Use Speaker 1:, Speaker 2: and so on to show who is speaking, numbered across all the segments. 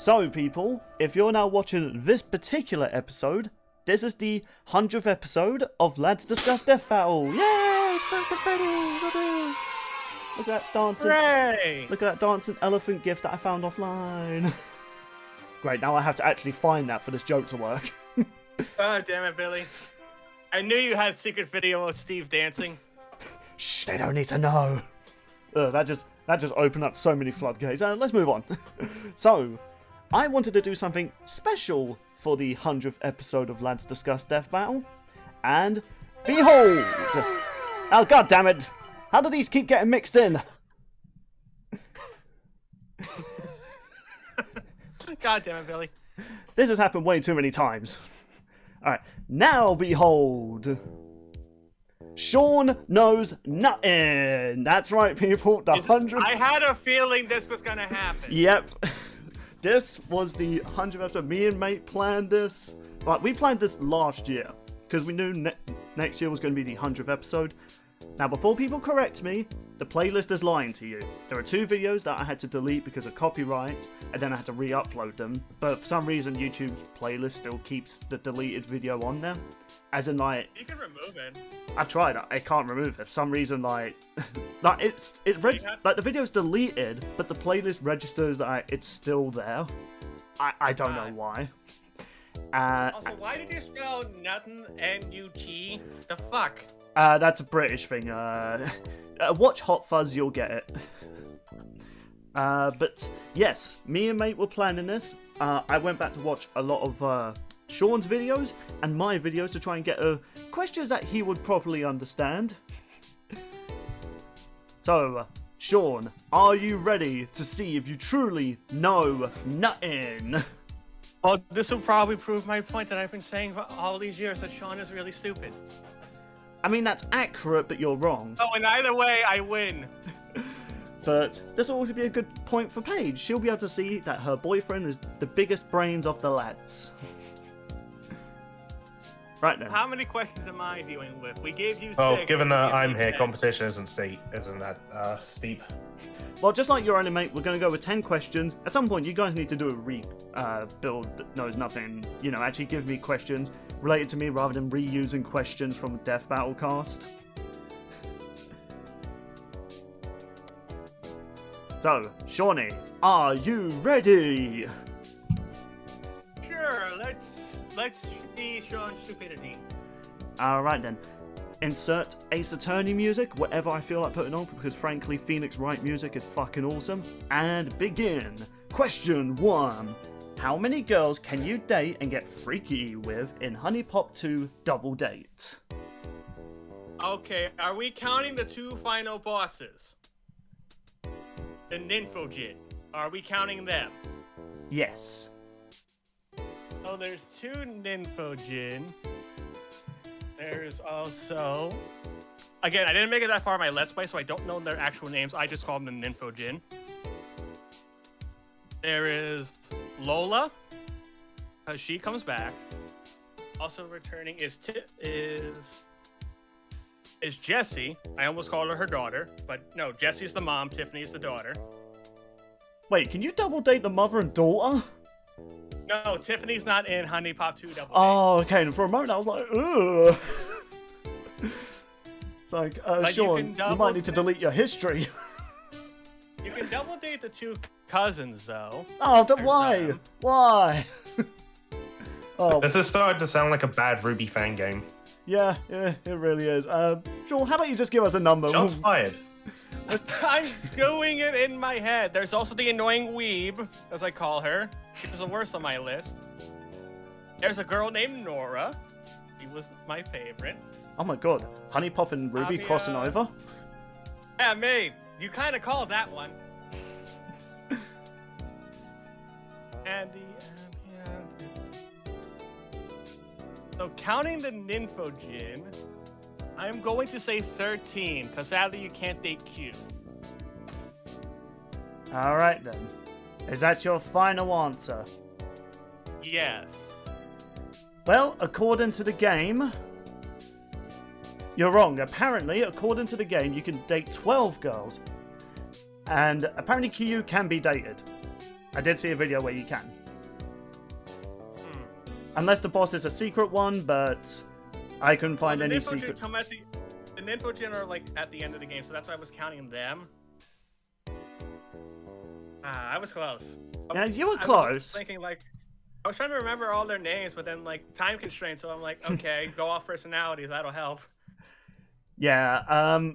Speaker 1: So, people, if you're now watching this particular episode, this is the 100th episode of Lads Discuss Death Battle. Yay! It's like confetti! Look at that dancing.
Speaker 2: Hooray!
Speaker 1: Look at that dancing elephant gift that I found offline. Great, now I have to actually find that for this joke to work.
Speaker 2: Oh, damn it, Billy. I knew you had a secret video of Steve dancing.
Speaker 1: Shh, they don't need to know. That just opened up so many floodgates. Let's move on. So, I wanted to do something special for the 100th episode of Lads Discuss Death Battle. And behold! Oh, god damn it! How do these keep getting mixed in?
Speaker 2: God damn it, Billy.
Speaker 1: This has happened way too many times. Alright, now behold! Sean knows nothing! That's right, people, the 100th...
Speaker 2: I had a feeling this was gonna happen.
Speaker 1: Yep. This was the 100th episode. Me and mate planned this. Like, we planned this last year, because we knew next year was going to be the 100th episode. Now, before people correct me, the playlist is lying to you. There are 2 videos that I had to delete because of copyright, and then I had to re-upload them. But for some reason, YouTube's playlist still keeps the deleted video on there. As in, like...
Speaker 2: You can remove it.
Speaker 1: I've tried. I can't remove it. For some reason, like... like, the video's deleted, but the playlist registers that it's still there. I don't know why.
Speaker 2: Also, why did you spell nothing N-U-T? The fuck?
Speaker 1: That's a British thing. Watch Hot Fuzz, you'll get it. But yes, me and mate were planning this. I went back to watch a lot of Sean's videos and my videos to try and get questions that he would properly understand. So, Sean, are you ready to see if you truly know nothing?
Speaker 2: Well, this will probably prove my point that I've been saying for all these years, that Sean is really stupid.
Speaker 1: I mean, that's accurate, but you're wrong.
Speaker 2: Oh, and either way, I win.
Speaker 1: But this will also be a good point for Paige. She'll be able to see that her boyfriend is the biggest brains of the lads. Right then.
Speaker 2: How many questions am I dealing with? We gave you 6.
Speaker 3: Oh, given that I'm here, competition isn't steep.
Speaker 1: Well, just like your anime, we're going to go with 10 questions. At some point, you guys need to do a rebuild that knows nothing. You know, actually give me questions related to me rather than reusing questions from the Death Battle cast. So, Shawnee, are you ready?
Speaker 2: Sure, let's see Sean's stupidity.
Speaker 1: Alright then. Insert Ace Attorney music, whatever I feel like putting on, because frankly, Phoenix Wright music is fucking awesome. And begin. Question 1. How many girls can you date and get freaky with in Honey Pop 2 Double Date?
Speaker 2: Okay, are we counting the 2 final bosses? The Nymphogin. Are we counting them?
Speaker 1: Yes.
Speaker 2: Oh, there's 2 Nymphogin. There's also... Again, I didn't make it that far in my Let's Play, so I don't know their actual names. I just call them the Nymphogin. There is Lola, because she comes back. Also returning is Jessie. I almost called her daughter, but no, Jessie's the mom, Tiffany is the daughter.
Speaker 1: Wait, can you double date the mother and daughter?
Speaker 2: No, Tiffany's not in Honey Pop 2 Double Date.
Speaker 1: Oh, okay, and for a moment I was like, ugh. It's like, Sean, you might need to delete your history.
Speaker 2: You can double date the 2 cousins, though.
Speaker 1: Oh, why? Why? Oh,
Speaker 3: This is starting to sound like a bad Ruby fan game.
Speaker 1: yeah, it really is. Sean, how about you just give us a number?
Speaker 3: Shots fired.
Speaker 2: I'm doing it in my head. There's also the annoying weeb, as I call her. She was the worst on my list. There's a girl named Nora. She was my favorite.
Speaker 1: Oh my god, Honey Pop and Ruby crossing over?
Speaker 2: Yeah, me. You kind of called that one. Andy. So counting the Nymphogin, I'm going to say 13, because sadly you can't date Q.
Speaker 1: Alright then. Is that your final answer?
Speaker 2: Yes.
Speaker 1: Well, according to the game, you're wrong. Apparently, according to the game, you can date 12 girls. And apparently Kyu can be dated. I did see a video where you can. Unless the boss is a secret one, but I couldn't find
Speaker 2: the
Speaker 1: any
Speaker 2: Nymphogen
Speaker 1: secret.
Speaker 2: come at the Nymphogen are like at the end of the game, so that's why I was counting them. I was close.
Speaker 1: Yeah, you were
Speaker 2: I was
Speaker 1: close.
Speaker 2: thinking like, I was trying to remember all their names, but then like time constraints, so I'm like, okay, go off personalities, that'll help.
Speaker 1: Yeah,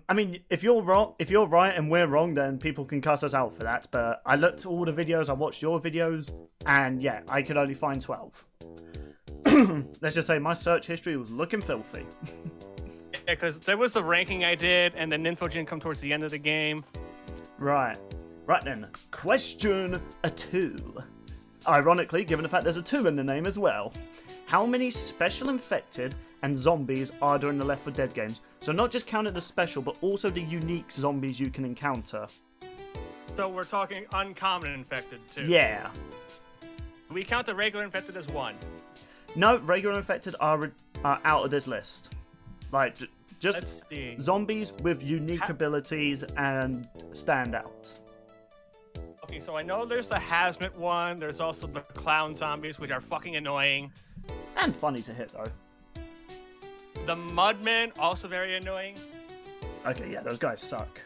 Speaker 1: I mean, if you're right and we're wrong, then people can cuss us out for that. But I looked at all the videos, I watched your videos, and yeah, I could only find 12. Let's just say my search history was looking filthy.
Speaker 2: Yeah, because there was the ranking I did, and then Nymphogen come towards the end of the game.
Speaker 1: Right then. Question 2. Ironically, given the fact there's a 2 in the name as well. How many special infected and zombies are there in the Left 4 Dead games? So not just counting the special, but also the unique zombies you can encounter.
Speaker 2: So we're talking uncommon infected too.
Speaker 1: Yeah.
Speaker 2: We count the regular infected as 1.
Speaker 1: No, regular infected are out of this list. Like, just
Speaker 2: Let's see.
Speaker 1: zombies with unique abilities and stand out.
Speaker 2: Okay, so I know there's the hazmat one. There's also the clown zombies, which are fucking annoying.
Speaker 1: And funny to hit, though.
Speaker 2: The mudmen, also very annoying.
Speaker 1: Okay, yeah, those guys suck.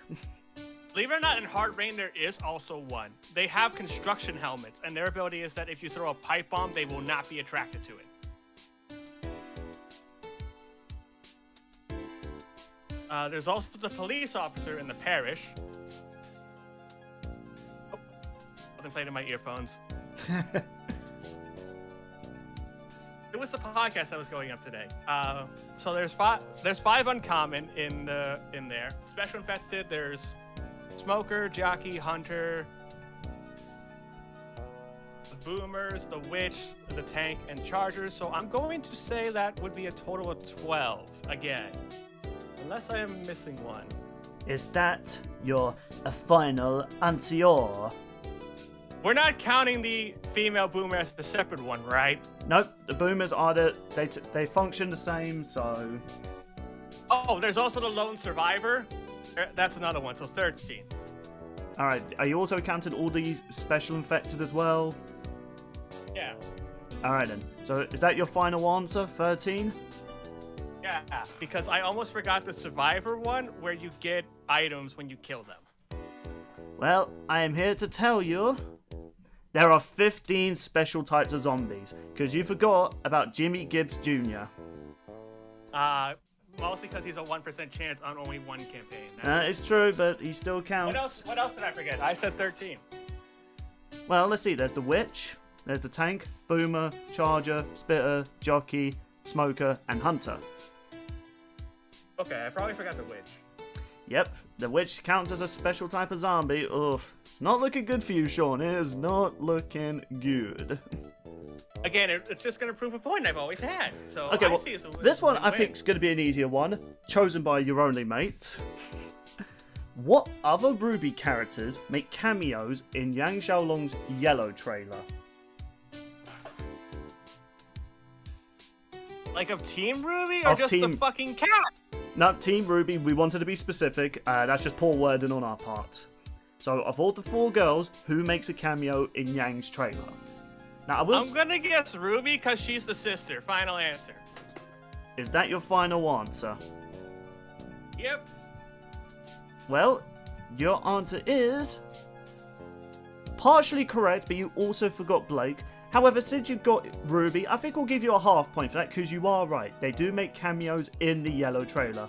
Speaker 2: Believe it or not, in Hard Rain, there is also one. They have construction helmets, and their ability is that if you throw a pipe bomb, they will not be attracted to it. There's also the police officer in the parish. Oh, something played in my earphones. It was the podcast that was going up today. So there's five uncommon in there. Special infected. There's smoker, jockey, hunter, the boomers, the witch, the tank, and chargers. So I'm going to say that would be a total of 12 again, unless I am missing one.
Speaker 1: Is that your final answer?
Speaker 2: We're not counting the female boomer as a separate one, right?
Speaker 1: Nope, the boomers are they function the same, so...
Speaker 2: Oh, there's also the lone survivor. That's another one, so 13.
Speaker 1: Alright, are you also counting all these special infected as well?
Speaker 2: Yeah.
Speaker 1: Alright then, so is that your final answer, 13?
Speaker 2: Yeah, because I almost forgot the survivor one, where you get items when you kill them.
Speaker 1: Well, I am here to tell you... There are 15 special types of zombies, because you forgot about Jimmy Gibbs Jr.
Speaker 2: Mostly because he's a 1% chance on only one campaign.
Speaker 1: It's true, but he still counts.
Speaker 2: What else did I forget? I said 13.
Speaker 1: Well, let's see. There's the witch, there's the tank, boomer, charger, spitter, jockey, smoker, and hunter.
Speaker 2: Okay, I probably forgot the witch.
Speaker 1: Yep, the witch counts as a special type of zombie. Oof. It's not looking good for you, Sean. It is not looking good.
Speaker 2: Again, it's just going to prove a point I've always had. So
Speaker 1: Okay, well,
Speaker 2: see
Speaker 1: this one I think is going to be an easier one, chosen by your only mate. What other Ruby characters make cameos in Yang Xiaolong's Yellow trailer?
Speaker 2: Like of Team Ruby or
Speaker 1: Of
Speaker 2: just
Speaker 1: Team-
Speaker 2: the fucking cat?
Speaker 1: Not Team Ruby, we wanted to be specific. That's just poor wording on our part. So, of all the 4 girls, who makes a cameo in Yang's trailer? Now,
Speaker 2: I'm going to guess Ruby because she's the sister. Final answer.
Speaker 1: Is that your final answer?
Speaker 2: Yep.
Speaker 1: Well, your answer is partially correct, but you also forgot Blake. However, since you got Ruby, I think I'll give you a half point for that, because you are right. They do make cameos in the Yellow trailer.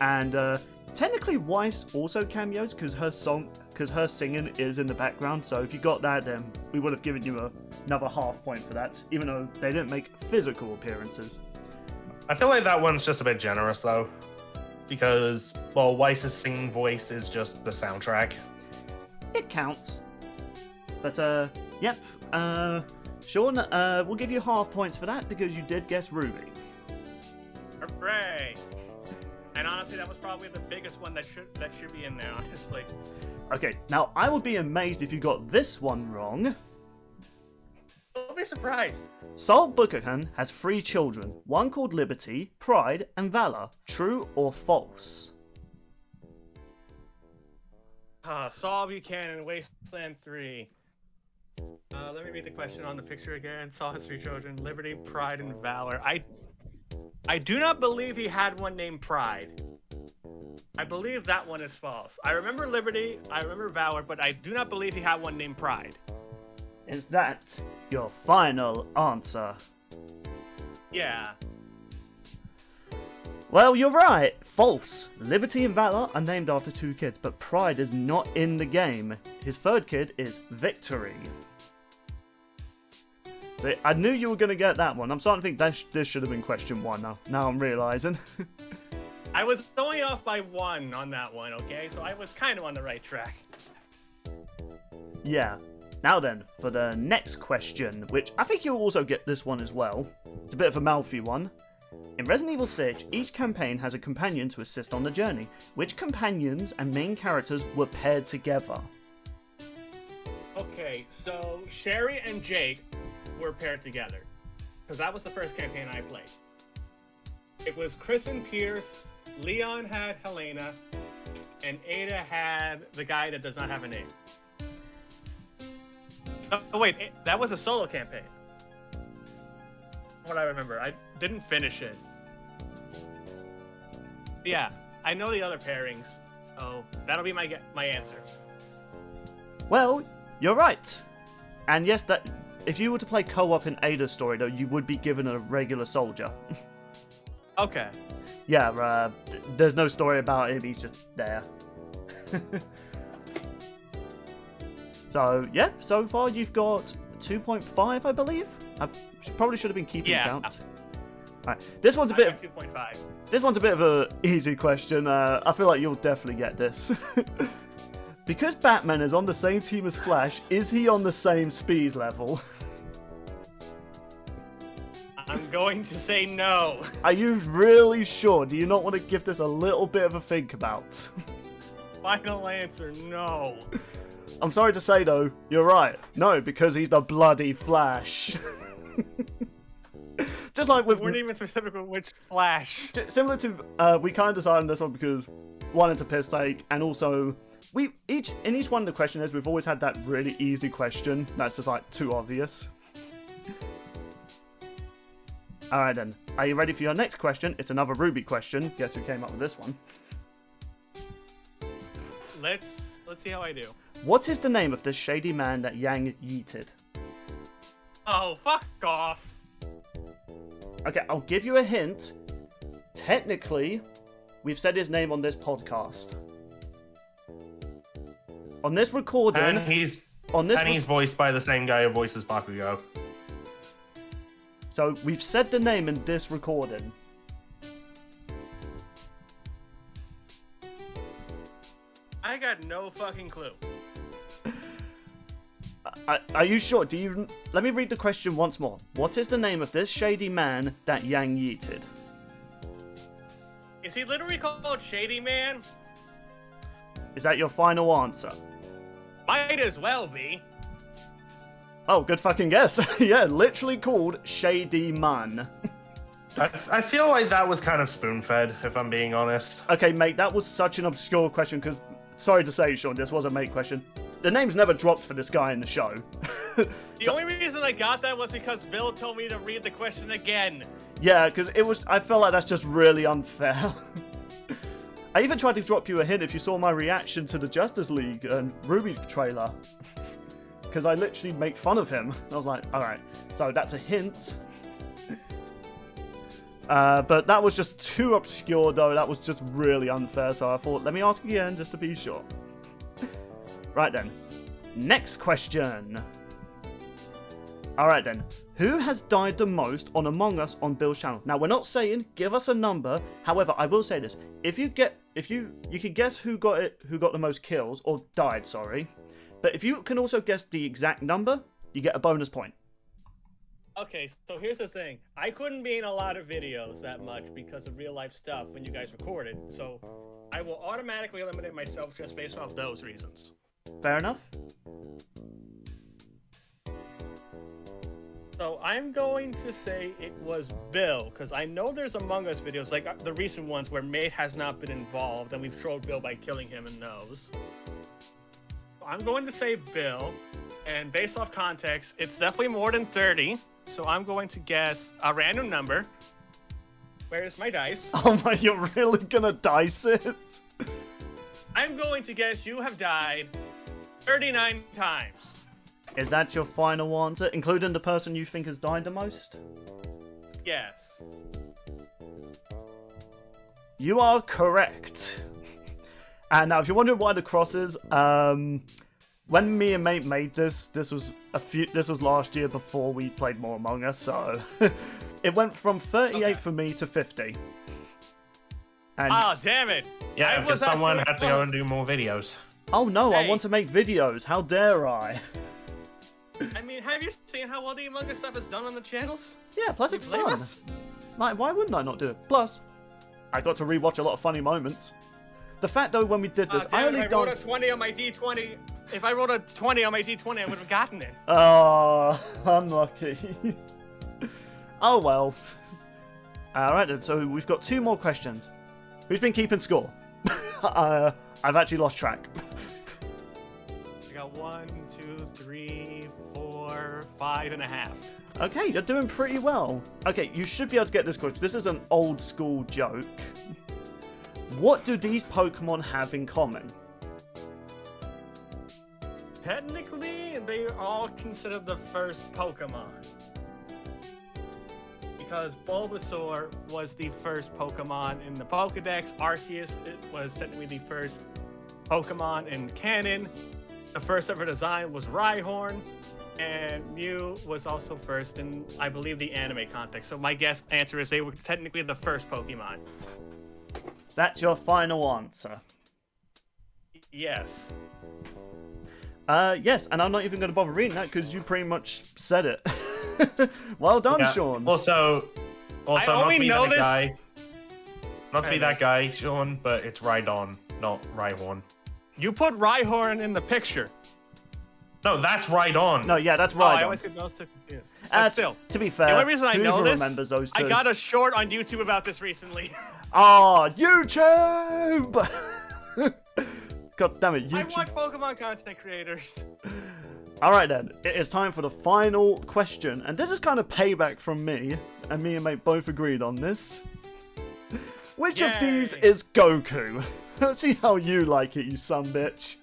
Speaker 1: And technically Weiss also cameos, because her singing is in the background. So if you got that, then we would have given you another half point for that, even though they didn't make physical appearances.
Speaker 3: I feel like that one's just a bit generous, though. Because, well, Weiss's singing voice is just the soundtrack.
Speaker 1: It counts. But, yep. Sean, we'll give you half points for that, because you did guess Ruby.
Speaker 2: Hooray. And honestly, that was probably the biggest one that should be in there, honestly.
Speaker 1: Okay, now I would be amazed if you got this one wrong.
Speaker 2: Don't be surprised.
Speaker 1: Saul Buchanan has 3 children, one called Liberty, Pride, and Valor. True or false?
Speaker 2: Saul Buchanan, Wasteland 3. Let me read the question on the picture again. Saw his three children: Liberty, Pride, and Valor. I do not believe he had one named Pride. I believe that one is false. I remember Liberty, I remember Valor, but I do not believe he had one named Pride.
Speaker 1: Is that your final answer?
Speaker 2: Yeah.
Speaker 1: Well, you're right. False. Liberty and Valor are named after two kids, but Pride is not in the game. His third kid is Victory. So I knew you were going to get that one. I'm starting to think this should have been question one now. Now I'm realizing.
Speaker 2: I was only off by one on that one, okay? So I was kind of on the right track.
Speaker 1: Yeah. Now then, for the next question, which I think you'll also get this one as well. It's a bit of a mouthy one. In Resident Evil 6, each campaign has a companion to assist on the journey. Which companions and main characters were paired together?
Speaker 2: Okay, so Sherry and Jake were paired together. Because that was the first campaign I played. It was Chris and Pierce, Leon had Helena, and Ada had the guy that does not have a name. Oh wait, that was a solo campaign. What I remember, I didn't finish it. Yeah, I know the other pairings, so that'll be my answer.
Speaker 1: Well, you're right. And yes, that if you were to play co-op in Ada's story, though, you would be given a regular soldier.
Speaker 2: Okay.
Speaker 1: Yeah, there's no story about him, he's just there. So, yeah, so far you've got 2.5, I believe? I probably should have been keeping count. Alright, this one's a bit of
Speaker 2: 2.5.
Speaker 1: This one's a bit of an easy question. I feel like you'll definitely get this. Because Batman is on the same team as Flash, is he on the same speed level?
Speaker 2: I'm going to say no.
Speaker 1: Are you really sure? Do you not want to give this a little bit of a think about?
Speaker 2: Final answer, no.
Speaker 1: I'm sorry to say though, you're right. No, because he's the bloody Flash. Just like with...
Speaker 2: We weren't even specific with which Flash.
Speaker 1: Similar to, we kind of decided on this one because, one, it's a piss take, and also, in each one of the questionnaires, we've always had that really easy question that's just like too obvious. Alright then, are you ready for your next question? It's another Ruby question. Guess who came up with this one?
Speaker 2: Let's see how I do.
Speaker 1: What is the name of the shady man that Yang yeeted?
Speaker 2: Oh, fuck off.
Speaker 1: Okay, I'll give you a hint. Technically, we've said his name on this podcast. On this recording...
Speaker 3: And he's voiced by the same guy who voices Bakugo.
Speaker 1: So, we've said the name in this recording.
Speaker 2: I got no fucking clue.
Speaker 1: Are you sure? Let me read the question once more. What is the name of this shady man that Yang yeeted?
Speaker 2: Is he literally called Shady Man?
Speaker 1: Is that your final answer?
Speaker 2: Might as well be.
Speaker 1: Oh, good fucking guess. Yeah, literally called Shady Man.
Speaker 3: I feel like that was kind of spoon-fed, if I'm being honest.
Speaker 1: Okay, mate, that was such an obscure question, because, sorry to say, Sean, this was a mate question. The name's never dropped for this guy in the show.
Speaker 2: The only reason I got that was because Bill told me to read the question again.
Speaker 1: Yeah, because I felt like that's just really unfair. I even tried to drop you a hint if you saw my reaction to the Justice League and Ruby trailer. Because I literally make fun of him. I was like, alright, so that's a hint. But that was just too obscure though, that was just really unfair, so I thought, let me ask again just to be sure. Right then, next question. Alright then, who has died the most on Among Us on Bill's channel? Now we're not saying give us a number, however I will say this, if you can guess who got the most kills, or died, sorry, but if you can also guess the exact number, you get a bonus point.
Speaker 2: Okay, so here's the thing. I couldn't be in a lot of videos that much because of real life stuff when you guys recorded, so I will automatically eliminate myself just based off those reasons.
Speaker 1: Fair enough.
Speaker 2: So I'm going to say it was Bill, because I know there's Among Us videos, like the recent ones where Mate has not been involved, and we've trolled Bill by killing him in those. So I'm going to say Bill. And based off context, it's definitely more than 30. So I'm going to guess a random number. Where's my dice?
Speaker 1: Oh my, you're really gonna dice it?
Speaker 2: I'm going to guess you have died 39 times.
Speaker 1: Is that your final answer, including the person you think has died the most?
Speaker 2: Yes.
Speaker 1: You are correct. And now, if you're wondering why the cross is, when me and mate made this was last year before we played more Among Us, so it went from 38 for me to 50. And
Speaker 2: Oh, damn it.
Speaker 3: Yeah,
Speaker 2: I
Speaker 3: because
Speaker 2: was
Speaker 3: someone
Speaker 2: actually
Speaker 3: had to go
Speaker 2: close.
Speaker 3: and do more videos.
Speaker 1: oh no, I
Speaker 2: Hey.
Speaker 1: want to make videos. How dare I?
Speaker 2: I mean, have you seen how well the Among Us stuff is done on the channels?
Speaker 1: Yeah, plus it's
Speaker 2: blame
Speaker 1: fun.
Speaker 2: us?
Speaker 1: Like, why wouldn't I not do it? Plus, I got to rewatch a lot of funny moments. The fact though, when we did this, I only
Speaker 2: if I rolled
Speaker 1: done.
Speaker 2: a 20 on my D20, if I rolled a 20 on my D20, I would have gotten it.
Speaker 1: Oh, unlucky. Oh well. Alright then, so we've got 2 more questions. Who's been keeping score? I've actually lost track.
Speaker 2: I got 1, 2, 3, 4, 5.5.
Speaker 1: Okay, you're doing pretty well. Okay, you should be able to get this question. This is an old school joke. What do these Pokemon have in common?
Speaker 2: Technically, they are all considered the first Pokemon. Because Bulbasaur was the first Pokemon in the Pokedex. Arceus was technically the first Pokemon in canon. The first ever design was Rhyhorn. And Mew was also first in, I believe, the anime context. So my guess answer is they were technically the first Pokemon.
Speaker 1: Is that your final answer?
Speaker 2: Yes.
Speaker 1: Yes, and I'm not even going to bother reading that because you pretty much said it. Well done,
Speaker 3: Yeah.
Speaker 1: Sean.
Speaker 3: Also, not
Speaker 2: only
Speaker 3: to be
Speaker 2: know
Speaker 3: that
Speaker 2: this-
Speaker 3: guy. Not to be
Speaker 2: Okay.
Speaker 3: that guy, Sean, but it's Rhydon, not Rhyhorn.
Speaker 2: You put Rhyhorn in the picture.
Speaker 3: No, that's Rhydon.
Speaker 1: No, yeah, that's
Speaker 2: Oh, I
Speaker 1: right.
Speaker 2: always get those two confused. But still,
Speaker 1: To be fair,
Speaker 2: the only reason I know
Speaker 1: whoever
Speaker 2: this,
Speaker 1: remembers those two.
Speaker 2: I got a short on YouTube about this recently.
Speaker 1: Ah, YouTube! God damn it,
Speaker 2: I
Speaker 1: YouTube.
Speaker 2: watch Pokemon content creators.
Speaker 1: Alright then, it is time for the final question, and this is kind of payback from me, and me and mate both agreed on this. Which of these
Speaker 2: Yay.
Speaker 1: is Goku? Let's see how you like it, you sumbitch.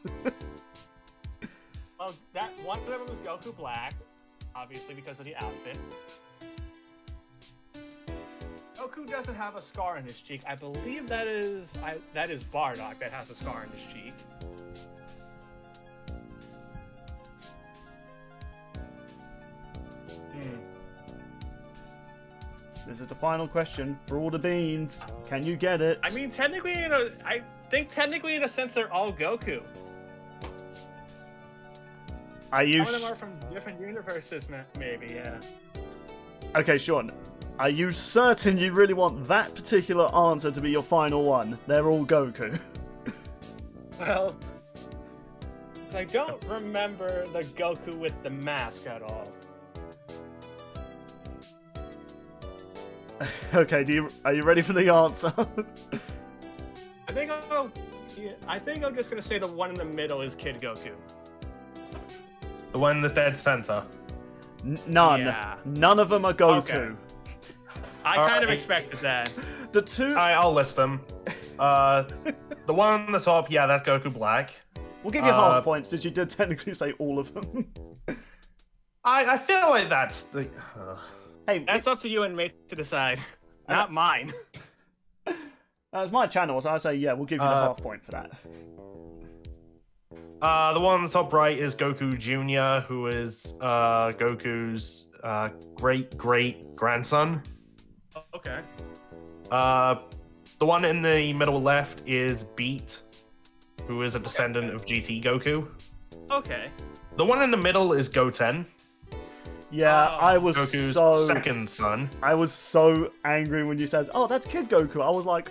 Speaker 2: Well, that one of them was Goku Black, obviously because of the outfit. Goku doesn't have a scar on his cheek. I believe that is Bardock that has a scar on his cheek.
Speaker 1: This is the final question for all the beans. Can you get it?
Speaker 2: I mean, technically, I think technically in a sense they're all Goku.
Speaker 1: are you
Speaker 2: Some of them are from different universes, maybe, yeah.
Speaker 1: Okay, Sean. Are you certain you really want that particular answer to be your final one? They're all Goku.
Speaker 2: Well, I don't remember the Goku with the mask at all.
Speaker 1: Okay, are you ready for the answer?
Speaker 2: I think I'm just gonna say the one in the middle is Kid Goku.
Speaker 3: The one in the dead center.
Speaker 1: None.
Speaker 2: Yeah.
Speaker 1: None of them are Goku.
Speaker 2: Okay. I
Speaker 3: All
Speaker 2: kind of
Speaker 3: right.
Speaker 2: expected that.
Speaker 1: The two.
Speaker 3: Alright, I'll list them. The one on the top, yeah, that's Goku Black.
Speaker 1: We'll give you half points since you did technically say all of them.
Speaker 3: I feel like that's the.
Speaker 1: Hey,
Speaker 2: That's up to you and mate to decide, not mine.
Speaker 1: that's my channel, so I say yeah, we'll give you the half point for that.
Speaker 3: The one on the top right is Goku Jr., who is Goku's great grandson.
Speaker 2: Okay.
Speaker 3: The one in the middle left is Beat, who is a descendant of GT Goku.
Speaker 2: Okay.
Speaker 3: The one in the middle is Goten,
Speaker 1: Yeah, I was
Speaker 3: Goku's
Speaker 1: so
Speaker 3: second son.
Speaker 1: I was so angry when you said, "Oh, that's Kid Goku." I was like,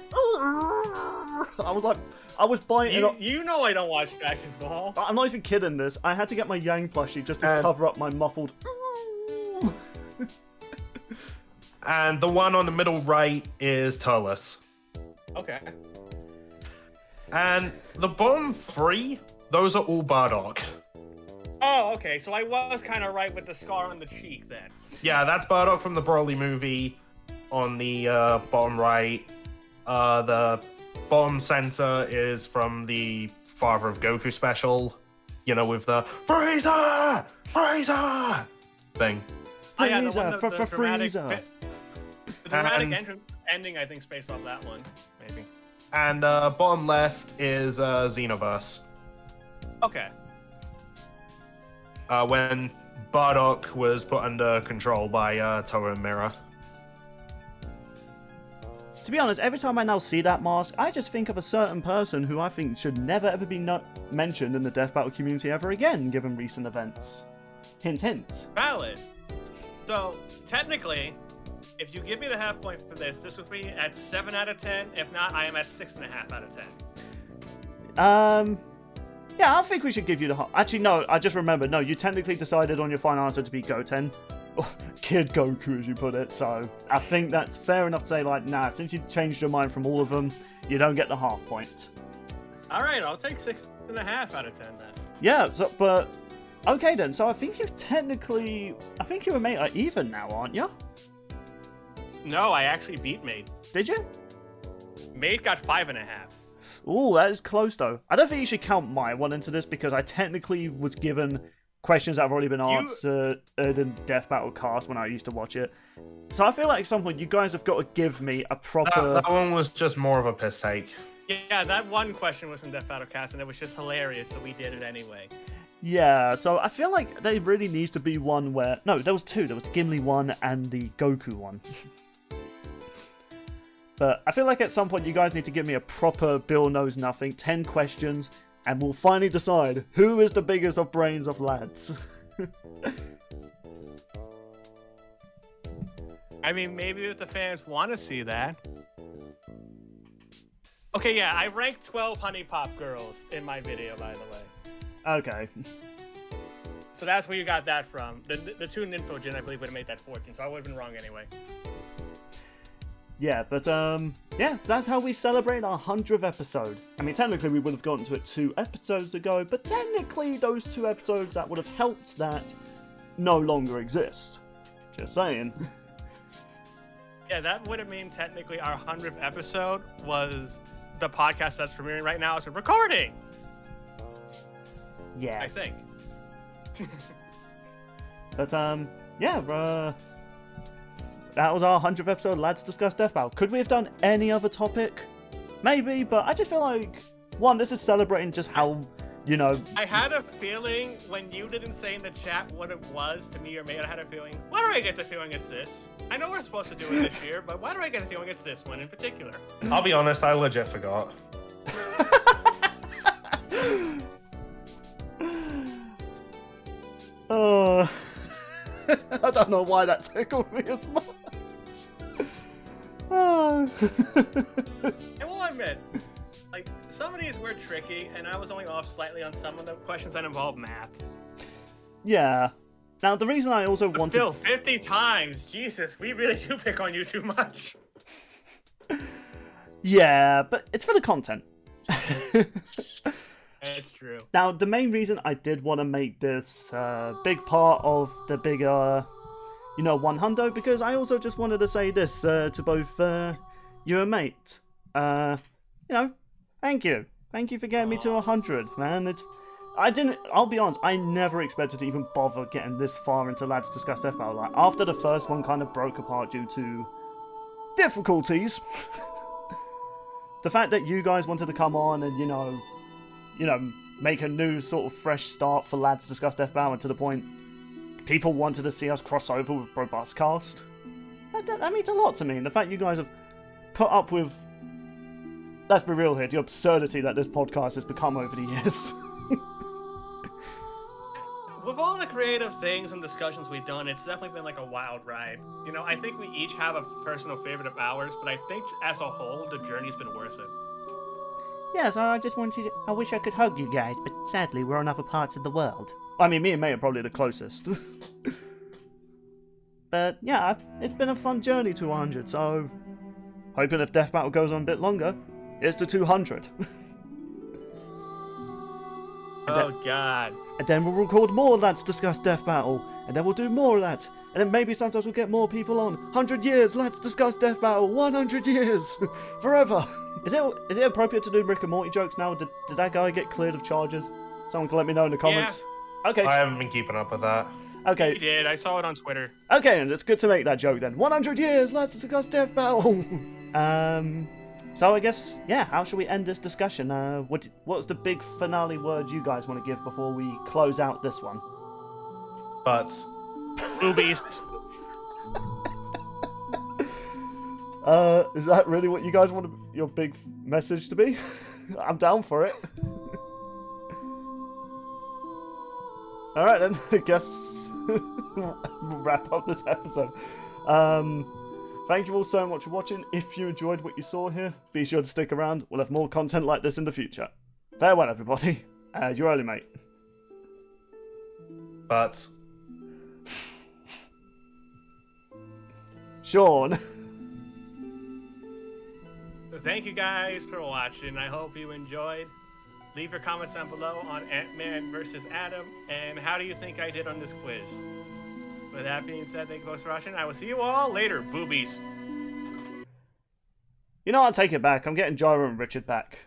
Speaker 1: I was biting.
Speaker 2: You know I don't watch Dragon Ball.
Speaker 1: I'm not even kidding this. I had to get my Yang plushie just to
Speaker 3: And-
Speaker 1: cover up my muffled.
Speaker 3: And the one on the middle right is Turles.
Speaker 2: Okay.
Speaker 3: And the bottom three, those are all Bardock.
Speaker 2: Oh, okay. So I was kind of right with the scar on the cheek then.
Speaker 3: Yeah, that's Bardock from the Broly movie on the bottom right. The bottom center is from the Father of Goku special. You know, with the Frieza! Frieza! thing.
Speaker 2: Oh, yeah, the
Speaker 1: Frieza,
Speaker 2: one
Speaker 1: for
Speaker 2: dramatic
Speaker 1: Frieza.
Speaker 2: The dramatic
Speaker 3: And-
Speaker 2: ending, I think, is based off that one. Maybe.
Speaker 3: And bottom left is Xenoverse.
Speaker 2: Okay.
Speaker 3: When Bardock was put under control by Toa and Mira.
Speaker 1: To be honest, every time I now see that mask, I just think of a certain person who I think should never ever be mentioned in the Death Battle community ever again, given recent events. Hint, hint.
Speaker 2: Valid. So, technically, if you give me the half point for this would be at 7 out of 10. If not, I am at 6.5 out of 10.
Speaker 1: Yeah, I think we should give you the... Actually, no, I just remembered. No, you technically decided on your final answer to be Goten. Kid Goku, as you put it. So, I think that's fair enough to say, like, nah, since you changed your mind from all of them, you don't get the half point.
Speaker 2: Alright, I'll take 6.5 out of 10 then.
Speaker 1: Yeah, so, but... Okay then, so I think you've technically... I think you and mate are even now, aren't you?
Speaker 2: No, I actually beat Mate.
Speaker 1: Did you?
Speaker 2: Mate got 5.5.
Speaker 1: Ooh, that is close though. I don't think you should count my one into this because I technically was given questions that have already been answered in Death Battle Cast when I used to watch it. So I feel like at some point you guys have got to give me a proper...
Speaker 3: That one was just more of a piss take.
Speaker 2: Yeah, that one question was from Death Battle Cast, and it was just hilarious, so we did it anyway.
Speaker 1: Yeah, so I feel like there really needs to be one where... No, there was two. There was the Gimli one and the Goku one. But I feel like at some point you guys need to give me a proper Bill Knows Nothing, 10 questions, and we'll finally decide who is the biggest of brains of lads.
Speaker 2: I mean, maybe if the fans want to see that. Okay, yeah, I ranked 12 Honey Pop girls in my video, by the way.
Speaker 1: Okay.
Speaker 2: So that's where you got that from. The two Ninfojin, I believe, would have made that 14, so I would have been wrong anyway.
Speaker 1: Yeah, but yeah, that's how we celebrate our 100th episode. I mean, technically we would have gotten to it 2 episodes ago, but technically those 2 episodes that would have helped that no longer exist. Just saying.
Speaker 2: Yeah, that would have mean technically our 100th episode was the podcast that's premiering right now. So recording!
Speaker 1: Yeah.
Speaker 2: I think.
Speaker 1: But yeah, that was our 100th episode, Lads Discuss Death Battle. Could we have done any other topic? Maybe, but I just feel like, one, this is celebrating just how, you know...
Speaker 2: I had a feeling when you didn't say in the chat what it was to me or Mate, I had a feeling, why do I get the feeling it's this? I know we're supposed to do it this year, but why do I get the feeling it's this one in particular?
Speaker 3: I'll be honest, I legit forgot.
Speaker 1: I don't know why that tickled me as much. Oh.
Speaker 2: I will admit, like, some of these were tricky, and I was only off slightly on some of the questions that involve math.
Speaker 1: Yeah. Now, the reason I also wanted...
Speaker 2: Still, 50 times! Jesus, we really do pick on you too much.
Speaker 1: Yeah, but it's for the content.
Speaker 2: It's true.
Speaker 1: Now, the main reason I did want to make this big part of the bigger, 100, because I also just wanted to say this to both you and Mate. Thank you. Thank you for getting me to 100, man. I'll be honest, I never expected to even bother getting this far into Lads Discuss Death Battle. Like, after the first one kind of broke apart due to difficulties, the fact that you guys wanted to come on and, make a new sort of fresh start for Lads Discuss Death Battle, and to the point people wanted to see us cross over with Robust Cast. That means a lot to me, and the fact you guys have put up with, let's be real here, the absurdity that this podcast has become over the years.
Speaker 2: With all the creative things and discussions we've done, it's definitely been like a wild ride. I think we each have a personal favorite of ours, but I think as a whole, the journey's been worth it.
Speaker 1: Yes, I wish I could hug you guys, but sadly we're on other parts of the world. I mean, me and May are probably the closest. But yeah, it's been a fun journey to 100, so hoping if Death Battle goes on a bit longer, it's to 200.
Speaker 2: Oh God.
Speaker 1: And then we'll record more Let's Discuss Death Battle. And then we'll do more of that. And then maybe sometimes we'll get more people on. 100 years, Let's Discuss Death Battle. 100 years. Forever. Is it appropriate to do Rick and Morty jokes now? Did that guy get cleared of charges? Someone can let me know in the comments. Yeah. Okay.
Speaker 3: I haven't been keeping up with that.
Speaker 1: Okay.
Speaker 2: He did. I saw it on Twitter.
Speaker 1: Okay, and it's good to make that joke then. 100 years, Let's Discuss Death Battle. So I guess, yeah, how should we end this discussion? What's the big finale word you guys want to give before we close out this one?
Speaker 3: But
Speaker 2: boobies.
Speaker 1: Is that really what you guys want your big message to be? I'm down for it. Alright then, I guess we'll wrap up this episode. Thank you all so much for watching. If you enjoyed what you saw here, be sure to stick around. We'll have more content like this in the future. Farewell everybody. Your early mate.
Speaker 3: But
Speaker 1: Sean.
Speaker 2: Thank you guys for watching. I hope you enjoyed. Leave your comments down below on Ant-Man versus Adam, and how do you think I did on this quiz? With that being said, thank you folks for watching. I will see you all later, boobies.
Speaker 1: You know, I'll take it back. I'm getting Gyro and Richard back.